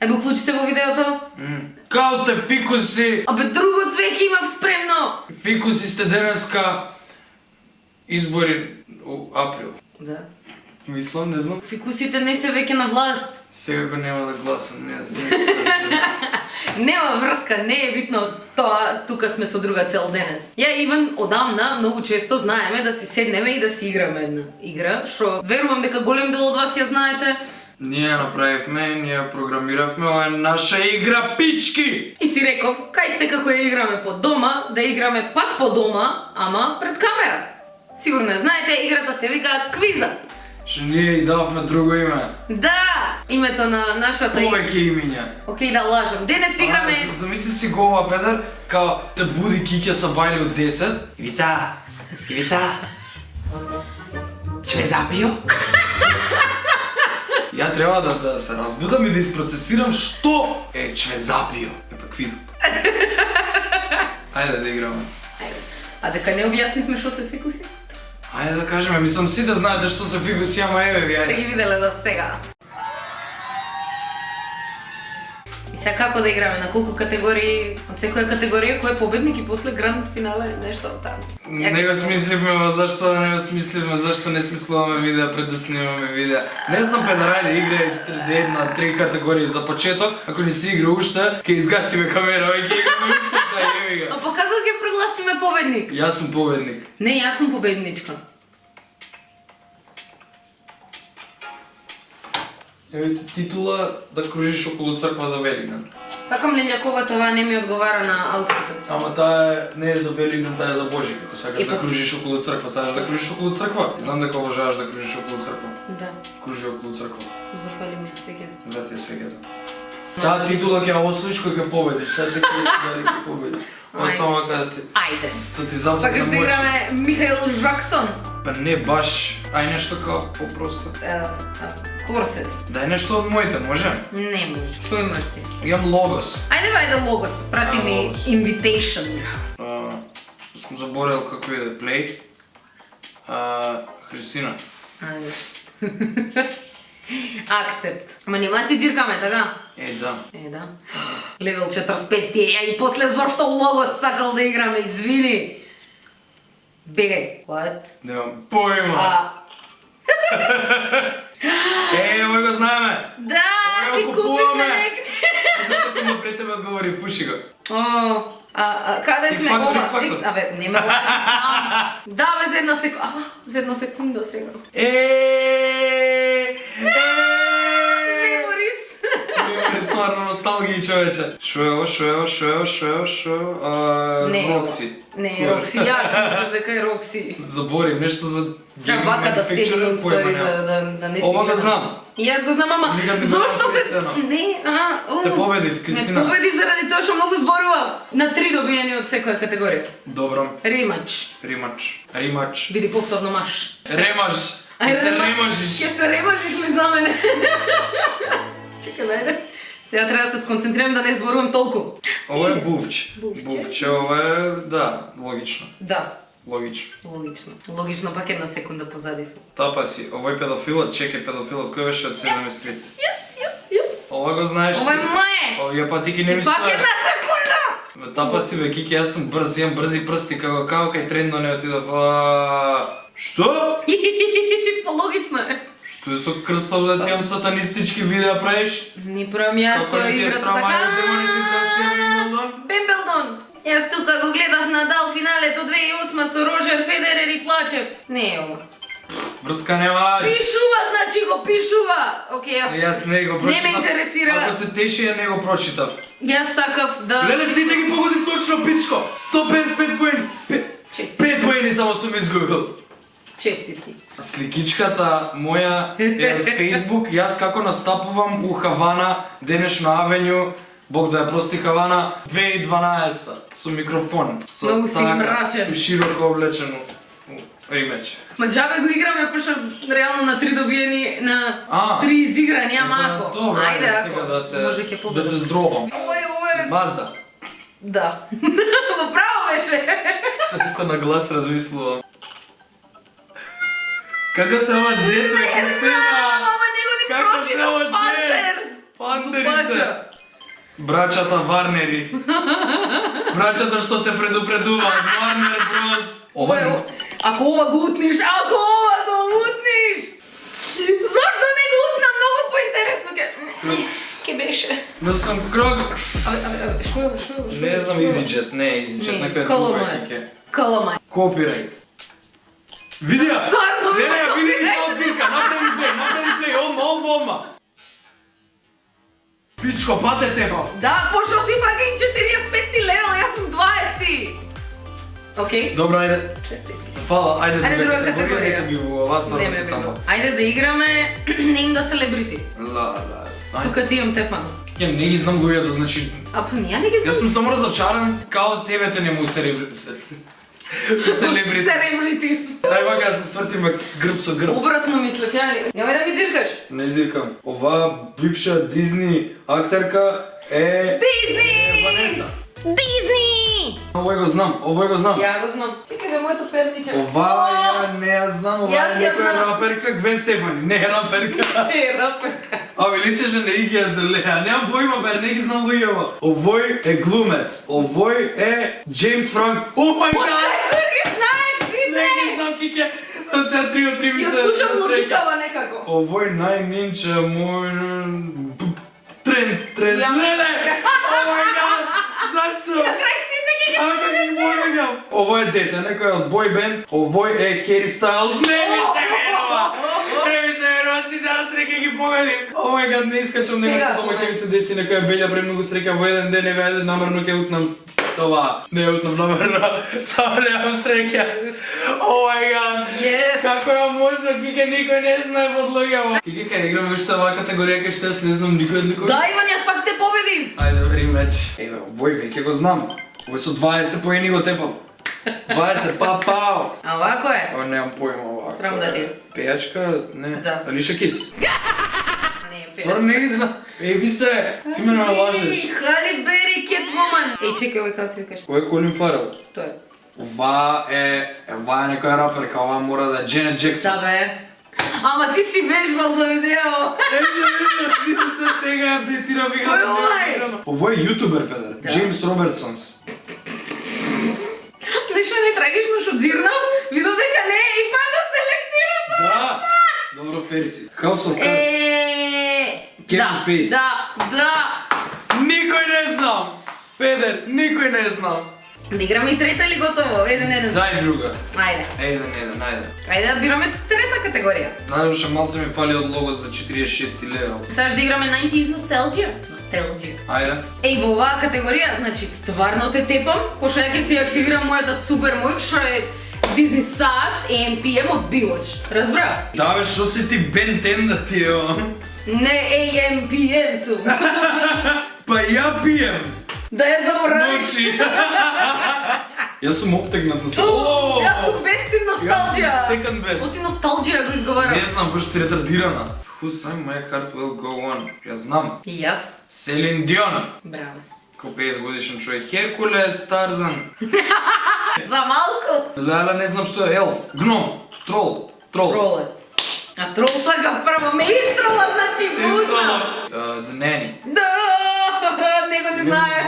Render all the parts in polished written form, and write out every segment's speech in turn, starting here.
Еби уклучи се во видеото. Као сте фикуси? Абе друго цвеќе имав спремно. Фикуси сте денеска избори у април. Да. Мислам, не знам. Фикусите не се веќе на власт. Секако нема да гласам, не. Нема врска, не е битно тоа, тука сме со друга цел денес. Ја и Иван одамна многу често знаеме да си седнеме и да си играме една игра, што верувам дека голем дел од вас ја знаете. Ние направивме, ние програмиравме, ова е наша игра, пички! И си реков, кај секако ја играме по дома, да играме пак по дома, ама пред камера. Сигурно ја знаете, играта се вика Квиза. Што ние и давме друго име. Да, името на нашата Повеќе имиња. Океј, да лажам. Денес играме... Замисли си го ова, Петар, као те буди Киќа са бајли од 10. Ивица, ще запио? Ја треба да се разбудам и да isprocesирам што е чвезапио. Епа квизот. Ајде да играме. Ајде. А дека не објаснивме што се фикуси? Ајде да кажеме, мислам сите знаете што се фикуси, ама еве ви, Сте ајде. ги виделе до сега. И сега како да играме, на колку категории, од секоја категорија кој е победник и после гранд финале, нешто од таму. Не го смисливме, ма зашто да не го смисливме, зашто не смислуваме видео пред да снимаме видео. Не знам, Петар, ајде играј една 3 категории за почеток, ако не си игра уште, ќе изгасиме камера, ој ќе играме уште са еви А га. па како ќе прогласиме победник? Јас сум победник. Не, јас сум победничка. Еве титула да кружиш околу црква за Велигден. Сакам лелјакова, това не ми одговара на аутфитот. Ама таа не е за Велигден, таа е за Божик. Ако сакаш да Епа. кружиш околу црква, сакаш да кружиш околу црква. Знам дека обожаваш да кружиш околу црква. Да, Кружи околу црква. запали ми свеќе. Да ти е свеќето. Таа титула ќе ја освоиш кој ќе победиш, сега дека дали ќе победиш. Ова Ајде. само дека Ајде. да ти западне Сакаш да моќ. играме Михаил Жаксон? Па не баш, ај нешто као попросто. Корсес. Дај нешто од моите, може? Не може, што имаш ти? Имам логос. Ајде логос, прати ми Логос. invitation. Сум заборел како иде плей. Христина. Ајде. Акцепт. Ама нема си диркаме, така? Да. Да. Левел 45 ти е, и после зашто логос сакал да играме, извини. Бегај. What? Немам појма. Овој го знаеме. Да, Ова си го купивме купуваме. некаде. Една секунда пред тебе одговори, пуши го. Каде X сме? Factor, Ова, X Factor. Абе, нема да знам. Да, бе, за една секунда сега. Меморис. Е стварно носталгија, човече. Шо Не, Рокси. Не, Рокси, јас мислам дека е Рокси. Заборим нешто за Треба вака да седи manufacturer, у појма ствари немам. да не си. Ова го знам. И јас го знам, ама Никад не зошто знам се... Кристина. Не, Те победив, Кристина. Ме победи заради тоа што многу зборува. На 3 добиени од секоја категорија. Добро. Ремач. Римач. Биди повторно маш. Ремаш. Ке се ремажиш. Ке се ремажиш ли за мене? Чекай, ајде. Сега треба да се сконцентрирам да не зборувам толку. Ова е бувч. Бувче. Бувче, ова е, да, логично. Да, Логично. логично. Логично пак една секунда позади сум. Тапа си, овој педофилот, чекај педофилот, кој беше од Сезаме Стрит? Јес. Ова го знаеш ти. Ова е мое. Овие патики не ми И пак стојат. една секунда. Бе, тапа си бе, Кики, јас сум брз, имам брзи прсти, како кај трендно не отидов. Што? Па логично е. Што е со крстов да ти имам сатанистички видеа правиш? Ни правам јас Како тоа не ти е играта срама така. јас демонетизација на Имбелдон? Бембелдон. Јас тука го гледав Надал финалето 2008 со Роджер Федерер и плачев. Не е ова. Врска немаш. Пишува, значи го пишува. Океј, Јас не го прочитав. Не ме интересира. Ако те теши, ја не го прочитав. Јас сакав да... Леле, сите ги погоди точно, пичко! 155 поени! Честитки. 5 поени само сум изгубил. Честитки. Сликичката моја е од Facebook, јас како настапувам у Хавана, денешно авенју, Бог да ја прости Хавана, 2012 со микрофон. Со Многу си мрачен. широко облечено римеч. Ма џабе го играме, пошто реално на 3 добиени, на 3 изиграни, ама ако. Добро, Ајде, сега ако. Може ќе да победам. те здробам. Ова е... Мазда. Да. Во право беше. Што на глас размислувам. Како се ова джет, бе, Кристина? Ама него ни Како се прочитав ова джет? Пантерс. Пантери се. Лупача. Брачата Варнери. Брачата што те предупредуваат, Варнер Брос. Ова е, ако ова го утниш, Зашто не го утна? Многу поинтересно ке беше. Да сум Крокс. Шо е? Не знам, EasyJet, не EasyJet, Не, некоја Коломај. друга ќе. Коломај. Копирајт. Видија? Стварно, Не, има види копирајт. тоа цирка, направи плей, одма. Пичко, пате тебе. Да, пошо си пака и 45 лева, јас сум 20. Окей? Добро, ајде. Честитки. Фала, ајде Ајде, друга другата категорија. категорија. Ги во вас Не да ме се бего. таму. Ајде да играме Name the Celebrity. Ла. Тука ти имам тепано. Ја не ги знам луѓето, значи А па ние не ги јас знам. сум само разочаран као тебе те не му селебрити. Celebrities. Ај вака да се свртиме грб со грб. Обратно мислев, ја ли? Немој да ми дзиркаш. Не зиркам. Ова бивша Дизни актерка е Дизни! Ванеса. Дизни! Овој го знам. Ја го знам. Чекај бе, моето перниче. Ова ја не ја знам, ова Јас е ја некоја знам. раперка, Гвен Стефани, не е раперка. Е, раперка. Абе, личеше на Игија Зелеја, немам поима, бе, не ги знам луѓева. Овој е глумец, овој е Джеймс Франк. О мај гад! Кој ги знаеш, Не ги Грице? знам киќе. Да се 3 от 3 ми Ја се слушам среќа. логикава некако. Овој најнинче мој тренд. Ја. Леле! О мај гад! Зашто? Крај сите ги Ако ги полагам. Овој е дете, некој од бој бенд. Овој е Хери Стайлз. Не ми се верува! Не ми се верува, си данас реке ги погодим. О мај гад, не искачам, нема Сега, се дома, ова. ќе ми се деси некоја белја премногу среќа во еден ден, еве, ајде, намерно ќе утнам това. Не утнам намерно, само немам среќа. О мај гад! Yes. Како е можно, Кике никој не знае подлогава. Кике, кај играме уште оваа категорија, кај што јас не знам никој од ликови. Да, Иван, јас пак те победив. Ајде, ври меч. Еве, овој веќе го знам. Овој со 20 поени го тепам. 20, пау. А овако е. О, немам појма овако. Срам да ти е. Пејачка, не. Да. Алиша Кис. Не, Стварно не ги знам. Еби се, ти ме не лажеш. Хали Бери, Кетвуман. Еј, чекај, овој како се викаш. Овој е Колин Фарел. Тоа е. Ова е некоја раперка, ова мора да е Дженет Джексон. Да, бе. Ама ти си вежбал за видео. Ти се сега апдейтира Кој вигата. овај? Овој е јутубер, педер. Да. Джеймс Робертсонс. Нешто не трагично што дзирнав, видов дека не и пак го селектирав. Да. Добро, Ферси. House of Cards. Kevin Да, Spacey. да. Никој не знам. Педер, никој не знам. Да играме и трета или готово? Еден. Дај друга. Ајде. Еден, ајде. Ајде да бираме трета категорија. Најуше малце ми фали од лого за 46 левел. Сега да играме 90s носталџија. Носталџија. Ајде. Еј, во оваа категорија, значи стварно те тепам, пошто ја ќе си активирам мојата супер мој, што е Disney Sat AMPM од Bewatch. Разбра? Да бе, шо си ти Бен 10 да ти е, о? Не AMPM сум. Па ја пием. Да ја заборавиш. Ночи. Јас сум оптегнат на Јас сум бести носталџија. Јас сум second best. Оти носталџија го изговарам. Не знам, пошто си ретардирана. Who sang My Heart Will Go On? Ја знам. И јас. Селин Дион. Браво. Ко 50 годишен човек. Херкулес, Тарзан. За малку. Леле, не знам што е елф. Гном. Трол. Троле. А трол сака право ме истрола, значи гузна. The Nanny. Да, него не знае.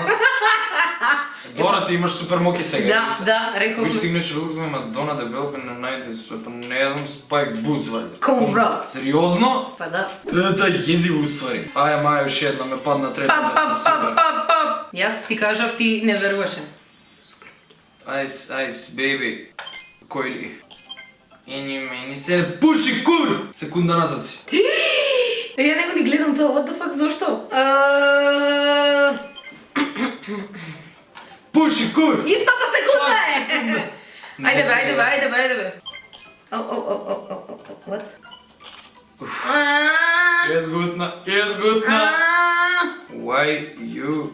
Дона, ти имаш супер моки сега. Да, реков. Which signature looks like Madonna developing a night in света? Не знам, Spike Boots, вали. Кобра. Сериозно? Па да. Тоа е језиво уствари. Аја, маја, уште една ме падна трета место, супер. Јас ти кажав, ти не веруваше. Айс, бейби. Кој ли? Ени мени се пуши кур! Секунда назад си. Ја него ни гледам тоа, what the fuck, зошто? Пуши кур! Истата секунда е! Не, Ајде бе. What? Јас гутна. Why you...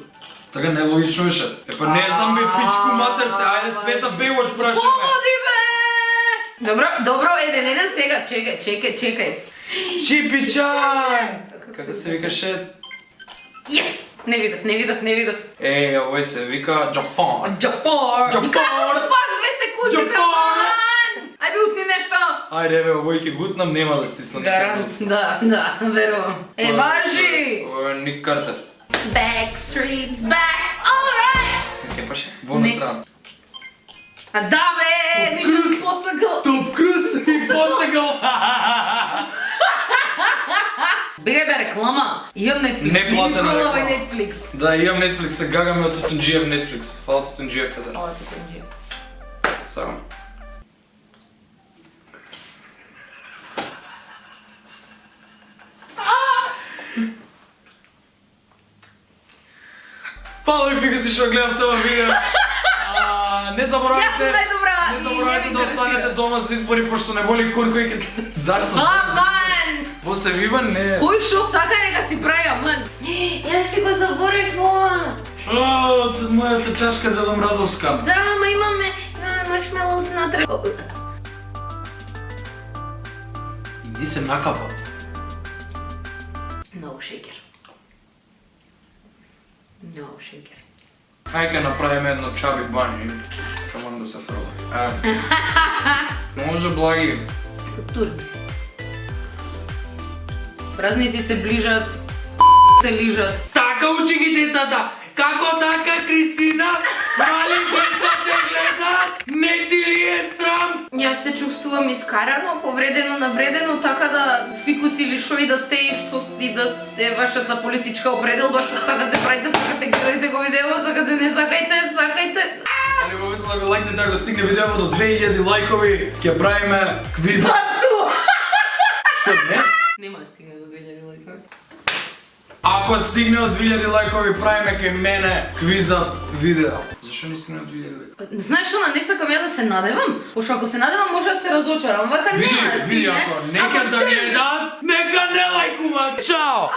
Така не е логично беше. Епа не знам бе пичку матер се, ајде све за Baywatch прашаме. Помоди бе! Добро, еден сега, чекај. Чипичан! Како се викаше? Yes! Не видов. Овој се вика Джафан. Джапар! Джапар! И како се пак 2 секунди, бе, Джапар! ман! Ајде утни нешто! Ајде, еве, овој ќе гутнам, нема да стиснам. Гарант, да, верувам. Е, важи! Ова е Ник Картер. Backstreet's back, alright! Ке паше? Бонус Не. раунд. А да бе, Mission Impossible! Топ Круз и Посегал! Бега бе реклама, имам Netflix, Не платена продавај реклама. Netflix. Да, имам Netflix, се гагаме од Тутунџиев Netflix. Фала Тутунџиев Федер. Ала ти конđe. Само. Фала ви пика си што гледам тоа видео. Не Јас заборавајте. сум најдобра Не и заборавајте не да ме останете интересира. дома за избори пошто не боли курко и ке... Зашто? Маман! После Виван не. Кој шо сака нека си прави, аман? Јас си го заборев ова. Од мојата чашка Дедо Мразовска. Да, ама имаме маршмелоус внатре. И ни се накапа. Много шекер. Много шекер. Ај ке направиме едно чаби бање и камон да се фрла. Може благи. Турби си. Празници се ближат, се лижат. Така учи ги децата! Како така, Кристина? Мали деца те гледат? Не ти ли е срам? Јас се чувствувам искарано, повредено, навредено, така да фикус или шо и да сте и што и да е вашата политичка определба, што сакате правите, сакате гледате го видео, сакате не сакајте, сакајте. Али во мисла да го лајкнете да го стигне видео до 2000 лајкови, ќе правиме квиз. Пату! Што не? Нема да стигне до 2000 лайкови. Ако стигне од 2000 лајкови, правиме кај мене квиза видео. Зашо не стигне од 2000 лајкови? Знаеш што, не сакам ја да се надевам, пошто ако се надевам може да се разочарам, вака нема да Види, стигне. ако нека да гледат, нека не лајкуваат. Чао!